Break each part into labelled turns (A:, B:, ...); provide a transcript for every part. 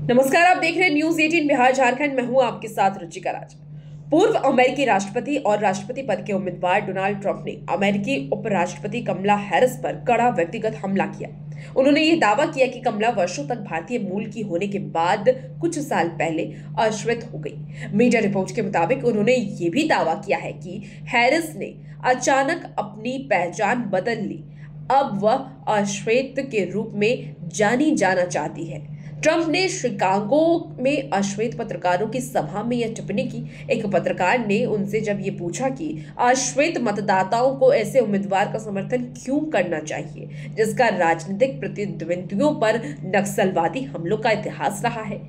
A: नमस्कार, आप देख रहे हैं न्यूज 18 बिहार झारखंड। मैं हूं आपके साथ रुचिका राज। पूर्व अमेरिकी राष्ट्रपति और राष्ट्रपति पद के उम्मीदवार डोनाल्ड ट्रंप ने अमेरिकी उपराष्ट्रपति कमला हैरिस पर कड़ा व्यक्तिगत हमला किया। उन्होंने ये दावा किया कि कमला वर्षों तक भारतीय मूल की होने के बाद कुछ साल पहले अश्वेत हो गई। मीडिया रिपोर्ट के मुताबिक उन्होंने ये भी दावा किया है कि हैरिस ने अचानक अपनी पहचान बदल ली। अब वह अश्वेत के रूप में जानी जाना चाहती है। ट्रंप ने शिकागो में अश्वेत पत्रकारों की सभा में यह टिप्पणी की। एक पत्रकार ने उनसे जब ये पूछा कि अश्वेत मतदाताओं को ऐसे उम्मीदवार का समर्थन क्यों करना चाहिए जिसका राजनीतिक प्रतिद्वंदियों पर नक्सलवादी हमलों का इतिहास रहा है,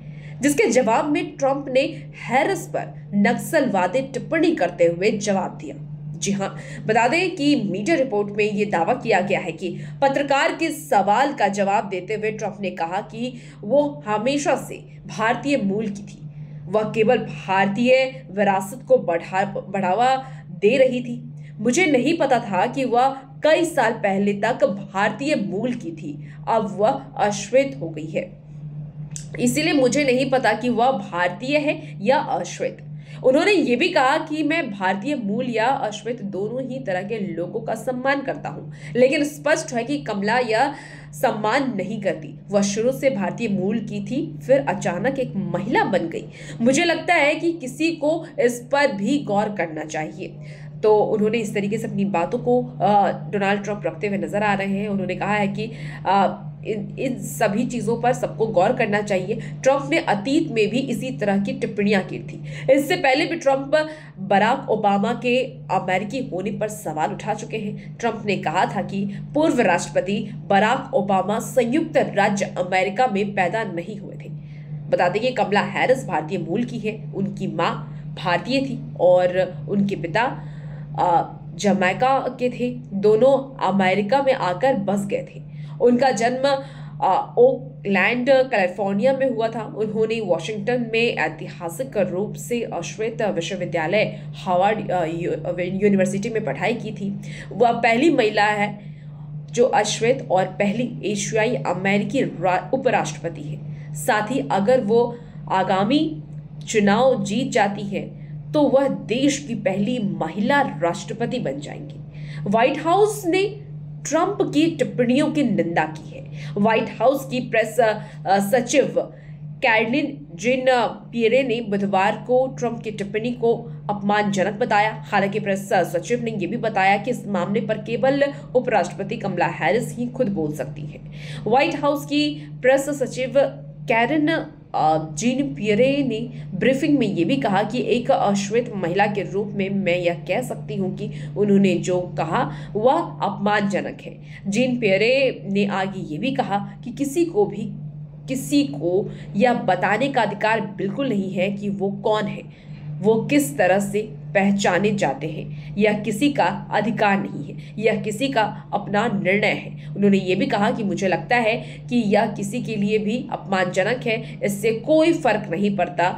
A: जिसके जवाब में ट्रंप ने हैरिस पर नक्सलवादी टिप्पणी करते हुए जवाब दिया। जी हाँ, बता दें कि मीडिया रिपोर्ट में यह दावा किया गया है कि पत्रकार के सवाल का जवाब देते हुए ट्रंप ने कहा कि वो हमेशा से भारतीय मूल की थी। वह केवल भारतीय विरासत को बढ़ावा दे रही थी। मुझे नहीं पता था कि वह कई साल पहले तक भारतीय मूल की थी। अब वह अश्वेत हो गई है, इसीलिए मुझे नहीं पता कि वह भारतीय है या अश्वेत। उन्होंने ये भी कहा कि मैं भारतीय मूल या अश्वेत दोनों ही तरह के लोगों का सम्मान करता हूं, लेकिन स्पष्ट है कि कमला यह सम्मान नहीं करती। वह शुरू से भारतीय मूल की थी, फिर अचानक एक महिला बन गई। मुझे लगता है कि किसी को इस पर भी गौर करना चाहिए। तो उन्होंने इस तरीके से अपनी बातों को डोनाल्ड ट्रंप रखते हुए नजर आ रहे हैं। उन्होंने कहा है कि इन सभी चीजों पर सबको गौर करना चाहिए। ट्रंप ने अतीत में भी इसी तरह की टिप्पणियां की थी। इससे पहले भी ट्रंप बराक ओबामा के अमेरिकी होने पर सवाल उठा चुके हैं। ट्रंप ने कहा था कि पूर्व राष्ट्रपति बराक ओबामा संयुक्त राज्य अमेरिका में पैदा नहीं हुए थे। बता दें कि कमला हैरिस भारतीय मूल की है। उनकी मां भारतीय थी और उनके पिता जमैका के थे। दोनों अमेरिका में आकर बस गए थे। उनका जन्म ओकलैंड कैलिफोर्निया में हुआ था। उन्होंने वॉशिंगटन में ऐतिहासिक रूप से अश्वेत विश्वविद्यालय हार्वर्ड यूनिवर्सिटी में पढ़ाई की थी। वह पहली महिला है जो अश्वेत और पहली एशियाई अमेरिकी उपराष्ट्रपति है। साथ ही अगर वो आगामी चुनाव जीत जाती है तो वह देश की पहली महिला राष्ट्रपति बन जाएंगी। व्हाइट हाउस ने ट्रंप की टिप्पणियों की निंदा की है। व्हाइट हाउस की प्रेस सचिव कैरोलिन जेन पियरे ने बुधवार को ट्रंप की टिप्पणी को अपमानजनक बताया। हालांकि प्रेस सचिव ने यह भी बताया कि इस मामले पर केवल उपराष्ट्रपति कमला हैरिस ही खुद बोल सकती है। व्हाइट हाउस की प्रेस सचिव कैरोलिन जेन पियरे ने ब्रीफिंग में यह भी कहा कि एक अश्वेत महिला के रूप में मैं यह कह सकती हूं कि उन्होंने जो कहा वह अपमानजनक है। जेन पियरे ने आगे ये भी कहा कि किसी को यह बताने का अधिकार बिल्कुल नहीं है कि वो कौन है, वो किस तरह से पहचाने जाते हैं। यह किसी का अधिकार नहीं है, यह किसी का अपना निर्णय है। उन्होंने ये भी कहा कि मुझे लगता है कि यह किसी के लिए भी अपमानजनक है। इससे कोई फर्क नहीं पड़ता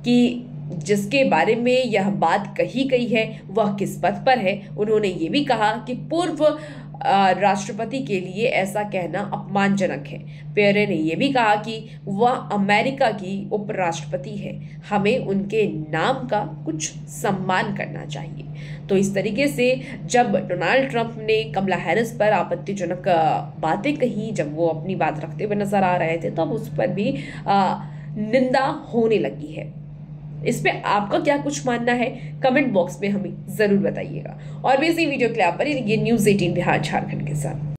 A: कि जिसके बारे में यह बात कही गई है वह किस पद पर है। उन्होंने ये भी कहा कि पूर्व राष्ट्रपति के लिए ऐसा कहना अपमानजनक है। पेरे ने यह भी कहा कि वह अमेरिका की उपराष्ट्रपति है, हमें उनके नाम का कुछ सम्मान करना चाहिए। तो इस तरीके से जब डोनाल्ड ट्रंप ने कमला हैरिस पर आपत्तिजनक बातें कही, जब वो अपनी बात रखते हुए नजर आ रहे थे, तब उस पर भी निंदा होने लगी है। इस पे आपका क्या कुछ मानना है, कमेंट बॉक्स में हमें जरूर बताइएगा। और भी इसी वीडियो के लिए आप बने रहिए न्यूज 18 बिहार झारखंड के साथ।